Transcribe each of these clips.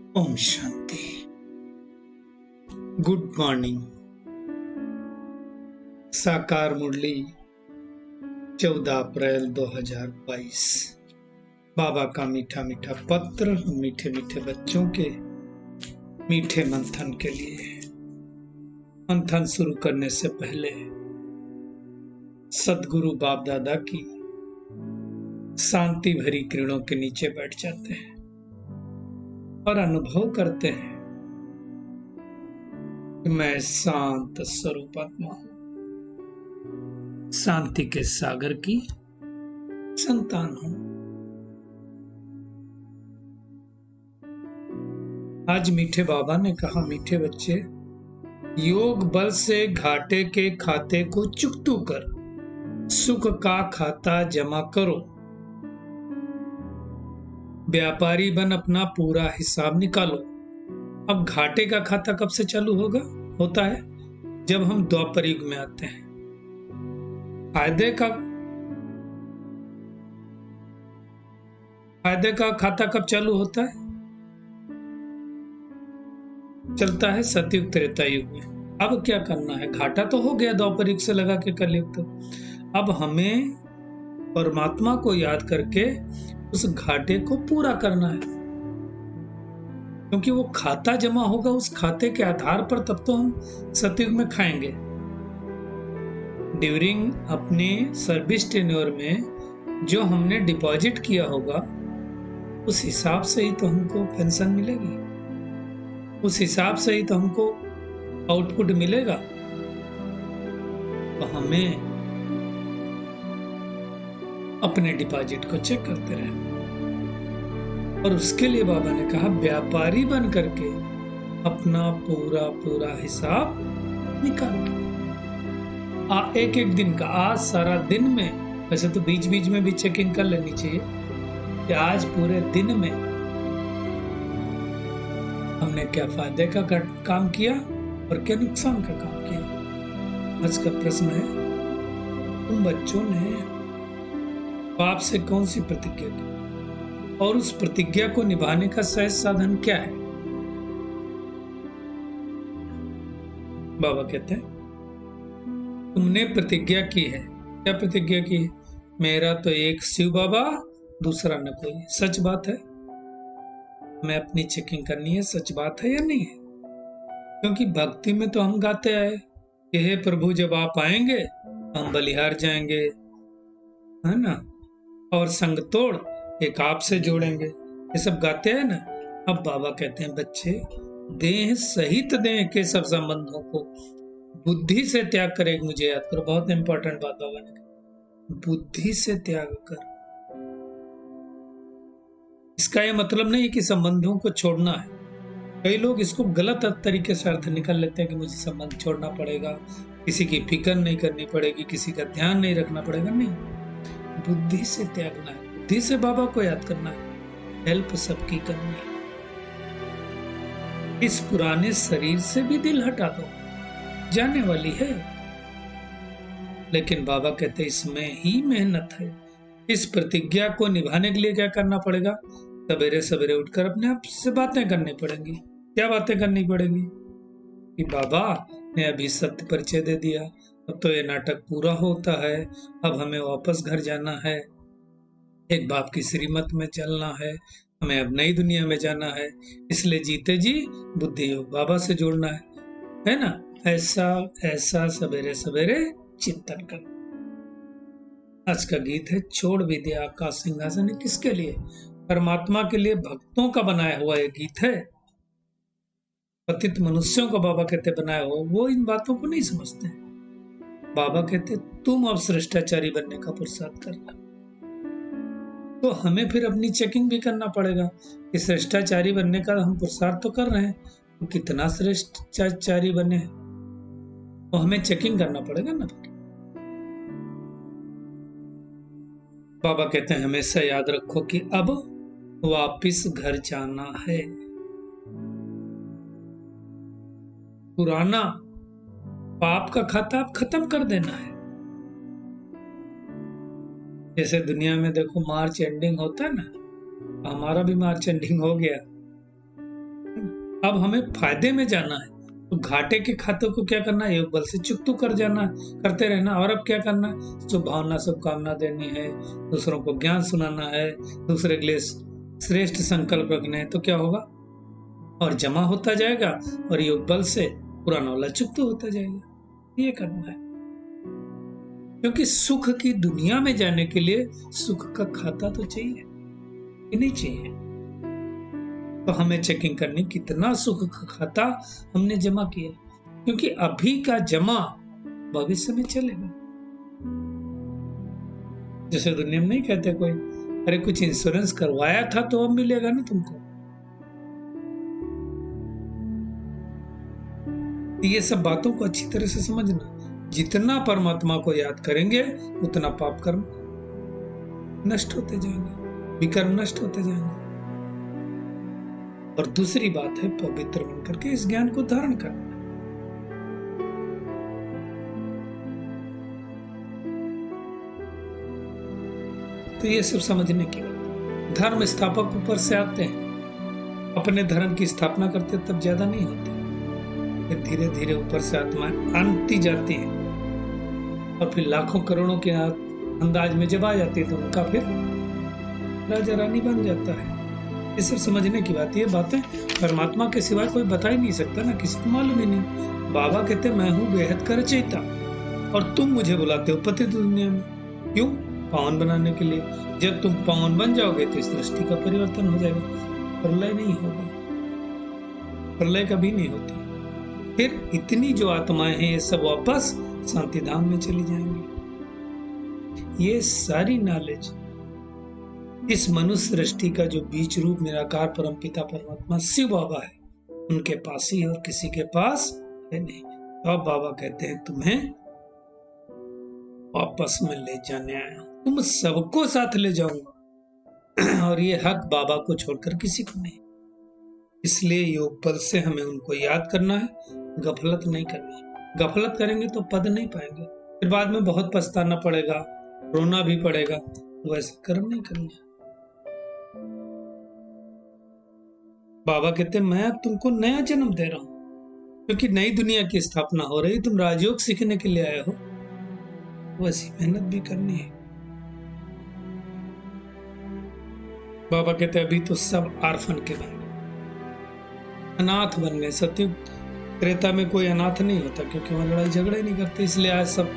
Om Shanti. Good morning. साकार मुरली 14 अप्रैल 2022। बाबा का मीठा मीठा पत्र मीठे मीठे बच्चों के मीठे मंथन के लिए। मंथन शुरू करने से पहले सदगुरु बाप दादा की शांति भरी किरणों के नीचे बैठ जाते हैं और अनुभव करते हैं कि मैं शांत स्वरूप आत्मा हूं, शांति के सागर की संतान हूं। आज मीठे बाबा ने कहा, मीठे बच्चे, योग बल से घाटे के खाते को चुकतू कर सुख का खाता जमा करो। व्यापारी बन अपना पूरा हिसाब निकालो। अब घाटे का खाता कब से चालू होता है? जब हम द्वापर युग में आते हैं। फायदे का खाता कब चालू होता है? चलता है सतयुग त्रेता युग में। अब क्या करना है? घाटा तो हो गया द्वापर युग से लगा के कलयुग तक। अब हमें परमात्मा को याद करके उस घाटे को पूरा करना है, क्योंकि वो खाता जमा होगा उस खाते के आधार पर, तब तो हम सतयुग में खाएंगे। ड्यूरिंग अपने सर्विस टेन्योर में जो हमने डिपॉजिट किया होगा उस हिसाब से ही तो हमको पेंशन मिलेगी, उस हिसाब से ही तो हमको आउटपुट मिलेगा। तो हमें अपने डिपॉजिट को चेक करते रहे। और उसके लिए बाबा ने कहा, व्यापारी बन करके अपना पूरा हिसाब निकालो। एक एक दिन का, आज सारा दिन में, वैसे तो बीच बीच में भी चेकिंग कर लेनी चाहिए कि आज पूरे दिन में हमने क्या फायदे का काम किया और क्या नुकसान का काम किया। आज का प्रश्न है, तुम बच्चों ने बाप से कौन सी प्रतिज्ञा की और उस प्रतिज्ञा को निभाने का सहज साधन क्या है? बाबा कहते हैं, तुमने प्रतिज्ञा की है। क्या प्रतिज्ञा की है? मेरा तो एक शिव बाबा, दूसरा न कोई। सच बात है? मैं अपनी चेकिंग करनी है, सच बात है या नहीं है? क्योंकि भक्ति में तो हम गाते आए कि हे प्रभु, जब आप आएंगे हम बलिहार जाएंगे, है ना, और संग तोड़ एक आपसे जोड़ेंगे, ये सब गाते हैं ना। अब बाबा कहते हैं, बच्चे, देह सहित देह के सब संबंधों को बुद्धि से त्याग कर, एक मुझे याद करो, बहुत इंपॉर्टेंट बात बाबा ने कही, बुद्धि से त्याग कर। इसका यह मतलब नहीं कि संबंधों को छोड़ना है। कई लोग इसको गलत तरीके से अर्थ निकाल लेते हैं कि मुझे संबंध छोड़ना पड़ेगा, किसी की फिक्र नहीं करनी पड़ेगी, किसी का ध्यान नहीं रखना पड़ेगा। नहीं, बुद्धि से त्यागना है, बुद्धि से बाबा को याद करना है, हेल्प सबकी करनी है। इस पुराने शरीर से भी दिल हटा दो, जाने वाली है। लेकिन बाबा कहते इसमें ही मेहनत है। इस प्रतिज्ञा को निभाने के लिए क्या करना पड़ेगा? सवेरे सवेरे उठकर अपने आप से बातें करनी पड़ेंगी। क्या बातें करनी पड़ेंगी? कि बाबा ने अभी सत्य परिचय दे दिया, अब तो ये नाटक पूरा होता है, अब हमें वापस घर जाना है, एक बाप की श्रीमत में चलना है, हमें अब नई दुनिया में जाना है, इसलिए जीते जी बुद्धि योग बाबा से जोड़ना है ना। ऐसा सवेरे सवेरे चिंतन कर। आज का गीत है, छोड़ भी दिया आकाश सिंहासन। किसके लिए? परमात्मा के लिए, भक्तों का बनाया हुआ एक गीत है। पतित मनुष्यों का बाबा कहते बनाया हो, वो इन बातों को नहीं समझते। बाबा कहते तुम अब श्रेष्ठाचारी बनने का पुरुषार्थ करना। तो हमें फिर अपनी चेकिंग भी करना पड़ेगा कि श्रेष्ठाचारी बनने का हम पुरुषार्थ तो कर रहे हैं, तो कितना श्रेष्ठाचारी बने, तो हमें चेकिंग करना पड़ेगा ना। बाबा कहते हैं, हमेशा याद रखो कि अब वापिस घर जाना है। पुराना पाप का खाता अब खत्म कर देना है। जैसे दुनिया में देखो मार्च एंडिंग होता है ना, हमारा भी मार्च एंडिंग हो गया। अब हमें फायदे में जाना है तो घाटे के खातों को क्या करना है, योग बल से चुकतू कर जाना है, करते रहना। और अब क्या करना है, जो भावना शुभकामना देनी है, दूसरों को ज्ञान सुनाना है, दूसरे के लिए श्रेष्ठ संकल्प रखने हैं, तो क्या होगा, और जमा होता जाएगा और योग बल से पुराना वाला चुकतू होता जाएगा। ये करना है, क्योंकि सुख की दुनिया में जाने के लिए सुख का खाता तो चाहिए कि नहीं चाहिए। तो हमें चेकिंग करनी कितना सुख का खाता हमने जमा किया, क्योंकि अभी का जमा भविष्य में चलेगा। जैसे दुनिया में नहीं कहते कोई, अरे कुछ इंश्योरेंस करवाया था तो अब मिलेगा ना तुमको। ये सब बातों को अच्छी तरह से समझना। जितना परमात्मा को याद करेंगे उतना पाप कर्म नष्ट होते जाएंगे, विकर्म नष्ट होते जाएंगे। और दूसरी बात है पवित्र मन करके इस ज्ञान को धारण करना। तो ये सब समझने की बात। धर्म स्थापक ऊपर से आते हैं, अपने धर्म की स्थापना करते तब ज्यादा नहीं होती, फिर धीरे धीरे ऊपर से आत्माएं आती जाती हैं और फिर लाखों करोड़ों के अंदाज में जब आ जाती है तो उनका फिर राजा रानी बन जाता है। ये सब समझने की बात। ये बातें परमात्मा के सिवाय कोई बता ही नहीं सकता ना, किसी को मालूम ही नहीं। बाबा कहते मैं हूँ बेहद का रचयिता और तुम मुझे बुलाते हो पतित दुनिया में, क्यों? पावन बनाने के लिए। जब तुम पावन बन जाओगे तो इस दृष्टि का परिवर्तन हो जाएगा, प्रलय नहीं होगा, प्रलय कभी नहीं होती। फिर इतनी जो आत्माएं हैं ये सब वापस शांति धाम में चली जाएंगी। ये सारी नॉलेज इस मनुष्य सृष्टि का जो बीच रूप निराकार परम पिता परमात्मा शिव बाबा है, उनके पास ही, और किसी के पास है नहीं। अब बाबा कहते हैं तुम्हें वापस में ले जाने आया, तुम सबको साथ ले जाऊंगा और ये हक बाबा को छोड़कर किसी को नहीं। इसलिए योग बल से हमें उनको याद करना है, गफलत नहीं करनी। गफलत करेंगे तो पद नहीं पाएंगे, फिर बाद में बहुत पछताना पड़ेगा, रोना भी पड़ेगा। तो ऐसे कर्म नहीं करना। बाबा कहते मैं अब तुमको नया जन्म दे रहा हूं, क्योंकि नई दुनिया की स्थापना हो रही, तुम राजयोग सीखने के लिए आए हो, वैसी मेहनत भी करनी है। बाबा कहते अभी तो सब आर्फन के बन गए, अनाथ बन गए। सत्युग त्रेता में कोई अनाथ नहीं होता, क्योंकि वहां लड़ाई झगड़ा ही नहीं करते, इसलिए आज सब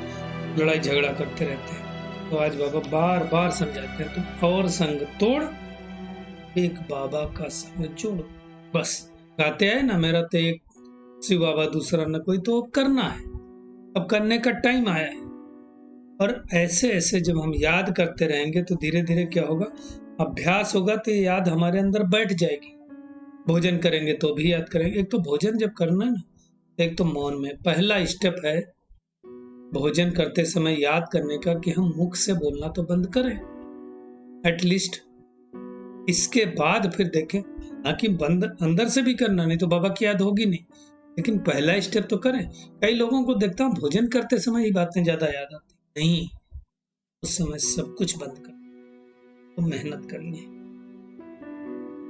लड़ाई झगड़ा करते रहते हैं। तो आज बाबा बार बार समझाते हैं तुम और संग तोड़, एक बाबा का संग जोड़ो। बस गाते हैं ना, मेरा तो एक शिव बाबा दूसरा न कोई, तो करना है, अब करने का टाइम आया है। और ऐसे ऐसे जब हम याद करते रहेंगे तो धीरे धीरे क्या होगा, अभ्यास होगा तो याद हमारे अंदर बैठ जाएगी। भोजन करेंगे तो भी याद करेंगे। एक तो भोजन जब करना है ना, एक तो मौन में पहला स्टेप है भोजन करते समय याद करने का कि हम मुख से बोलना तो बंद करें एटलीस्ट। इसके बाद फिर देखें, कि बंद अंदर से भी करना, नहीं तो बाबा की याद होगी नहीं, लेकिन पहला स्टेप तो करें। कई लोगों को देखता हूँ भोजन करते समय ही बातें ज्यादा याद आती नहीं, उस समय सब कुछ बंद कर, तो मेहनत करनी है,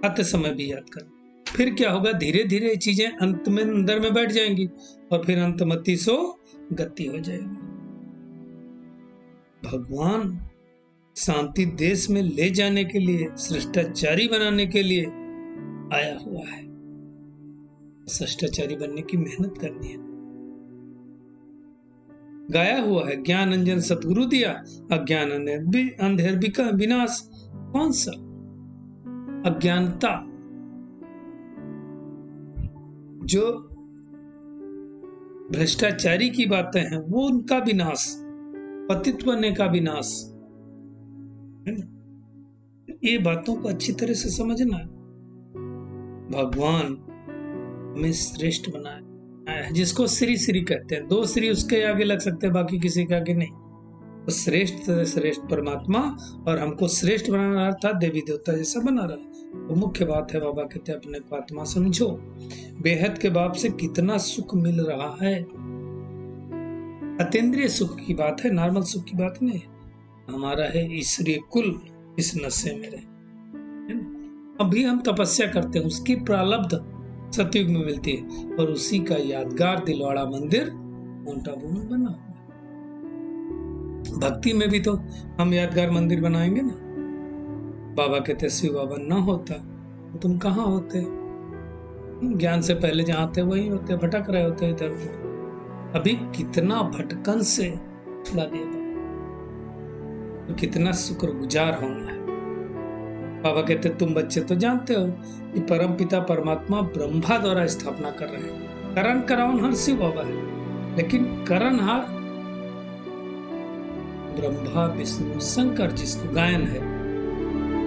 आते समय भी याद करना। फिर क्या होगा, धीरे धीरे ये चीजें अंत में अंदर में बैठ जाएंगी और फिर अंतमति सो गति हो जाएगी। भगवान शांति देश में ले जाने के लिए, शिष्टाचारी बनाने के लिए आया हुआ है। शिष्टाचारी बनने की मेहनत करनी है। गाया हुआ है, ज्ञान अंजन सतगुरु दिया, अज्ञान अंधेर विनाश। कौन सा? अज्ञानता, जो भ्रष्टाचारी की बातें हैं वो उनका विनाश, पतित बनने का विनाश है ना। ये बातों को अच्छी तरह से समझना है। भगवान हमें श्रेष्ठ बनाया है, जिसको श्री श्री कहते हैं। दो श्री उसके आगे लग सकते हैं, बाकी किसी के आगे नहीं। तो श्रेष्ठ श्रेष्ठ परमात्मा और हमको श्रेष्ठ बना रहा था, देवी देवता जैसा बना रहा है। वो मुख्य बात है। बाबा कहते हैं अपने को आत्मा समझो। बेहद के बाप से कितना सुख मिल रहा है, अतीन्द्रिय सुख की बात है, नॉर्मल सुख की बात नहीं। हमारा है ईश्वरीय कुल इस नशे में रहे। अभी हम तपस्या करते हैं, उसकी प्रारब्ध सतयुग में मिलती है, और उसी का यादगार दिलवाड़ा मंदिर माउंट आबू में बना हुआ है। भक्ति में भी तो हम यादगार मंदिर बनाएंगे ना। बाबा कहते शिव बाबा ना होता तो तुम कहाँ होते, ज्ञान से पहले जहाँ थे वही होते, भटक रहे होते इधर उधर। अभी कितना भटकन से छुड़ा दिया बाबा, तो कितना शुक्रगुजार होना है। बाबा कहते तुम बच्चे तो जानते हो कि परम पिता परमात्मा ब्रह्मा द्वारा स्थापना कर रहे हैं। करण करावनहार शिव बाबा है, लेकिन करणहार ब्रह्मा विष्णु शंकर जिसको गायन है।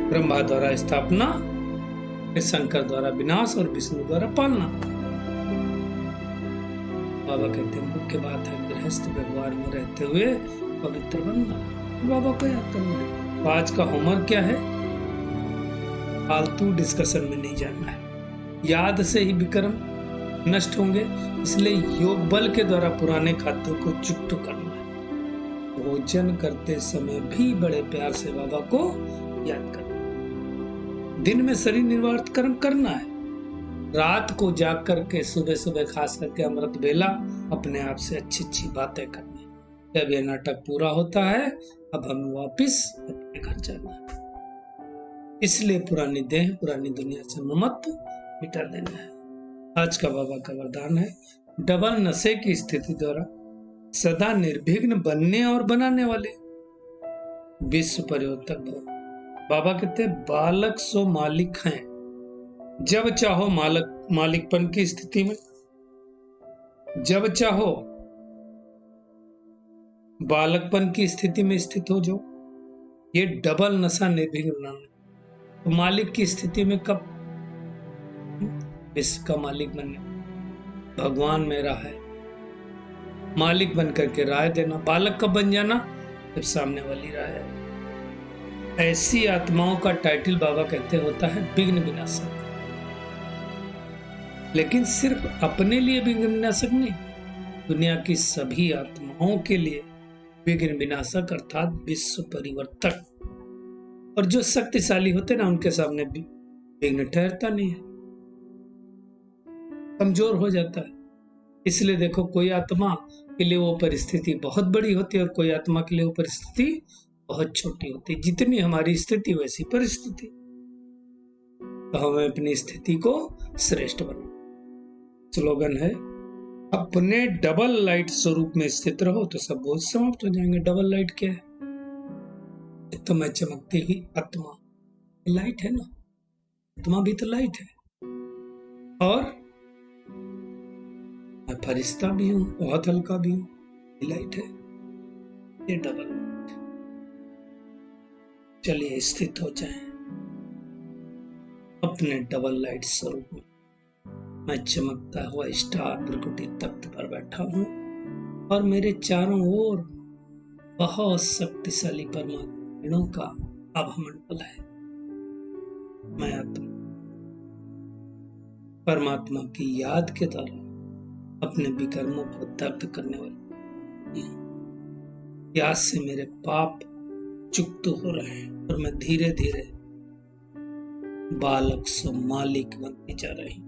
ब्रह्मा द्वारा स्थापना, शंकर द्वारा विनाश और विष्णु द्वारा पालना। बाबा कहते हैं मुख्य बात है गृहस्थ व्यवहार में रहते हुए पवित्र बनना, बाबा को याद करना। तो आज का होमवर्क क्या है? फालतू डिस्कशन में नहीं जाना है। याद से ही विक्रम नष्ट होंगे, इसलिए योग बल के द्वारा पुराने खाद्यों को चुट्टू करना है। भोजन करते समय भी बड़े प्यार से बाबा को याद करना। दिन में शरीर निर्वाह कर्म करना है, रात को जाग करके सुबह सुबह खास करके अमृत बेला अपने आप से अच्छी अच्छी बातें करनी। जब यह नाटक पूरा होता है अब हमें वापिस अपने घर जाना है, इसलिए पुरानी देह पुरानी दुनिया से ममत्व मिटा देना है। आज का बाबा का वरदान है डबल नशे की स्थिति द्वारा सदा निर्विघ्न बनने और बनाने वाले विश्व परिवर्तक भव। बाबा कहते बालक सो मालिक हैं। जब चाहो मालिकपन की स्थिति में, जब चाहो बालकपन की स्थिति में स्थित हो जाओ। ये डबल नशा निर्विघ्न बनाना। तो मालिक की स्थिति में कब? विश्व का मालिक बनने, भगवान मेरा है, मालिक बन करके राय देना। बालक कब बन जाना? जब सामने वाली राय है। ऐसी आत्माओं का टाइटल बाबा कहते होता है विघ्न विनाशक। लेकिन सिर्फ अपने लिए विघ्न विनाशक नहीं, दुनिया की सभी आत्माओं के लिए विघ्न विनाशक अर्थात विश्व परिवर्तक। और जो शक्तिशाली होते ना उनके सामने भी विघ्न ठहरता नहीं है, कमजोर हो जाता है। इसलिए देखो कोई आत्मा के लिए वो परिस्थिति बहुत बड़ी होती है और कोई आत्मा के लिए वो परिस्थिति बहुत छोटी होती है। जितनी हमारी स्थिति वैसी परिस्थिति। तो हमें अपनी स्थिति को श्रेष्ठ बनाना। स्लोगन है अपने डबल लाइट स्वरूप में स्थित रहो तो सब बोझ समाप्त हो जाएंगे। डबल लाइट क्या है? तो मैं चमकती ही आत्मा, लाइट है ना, आत्मा भी तो लाइट है। और मैं फरिश्ता भी हूं, बहुत हल्का भी हूं, लाइट है। ये डबल लाइट। चलिए स्थित हो जाएं अपने डबल लाइट स्वरूप में। मैं चमकता हुआ स्टार भ्रकुटी तख्त पर बैठा हूं और मेरे चारों ओर बहुत शक्तिशाली परमात्मा का आभामंडल है। मैं आत्मा परमात्मा की याद के द्वारा अपने विकर्मों को दग्ध करने वाली। याद से मेरे पाप चुक्त हो रहे हैं और मैं धीरे धीरे बालक से मालिक बनती जा रही।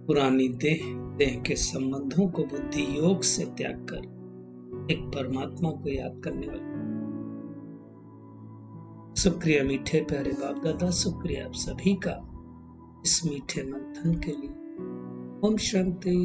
पुरानी देह के संबंधों को बुद्धि योग से त्याग कर एक परमात्मा को याद करने वाले। शुक्रिया मीठे प्यारे बाप दादा, शुक्रिया आप सभी का इस मीठे मंथन के लिए। ओम शांति।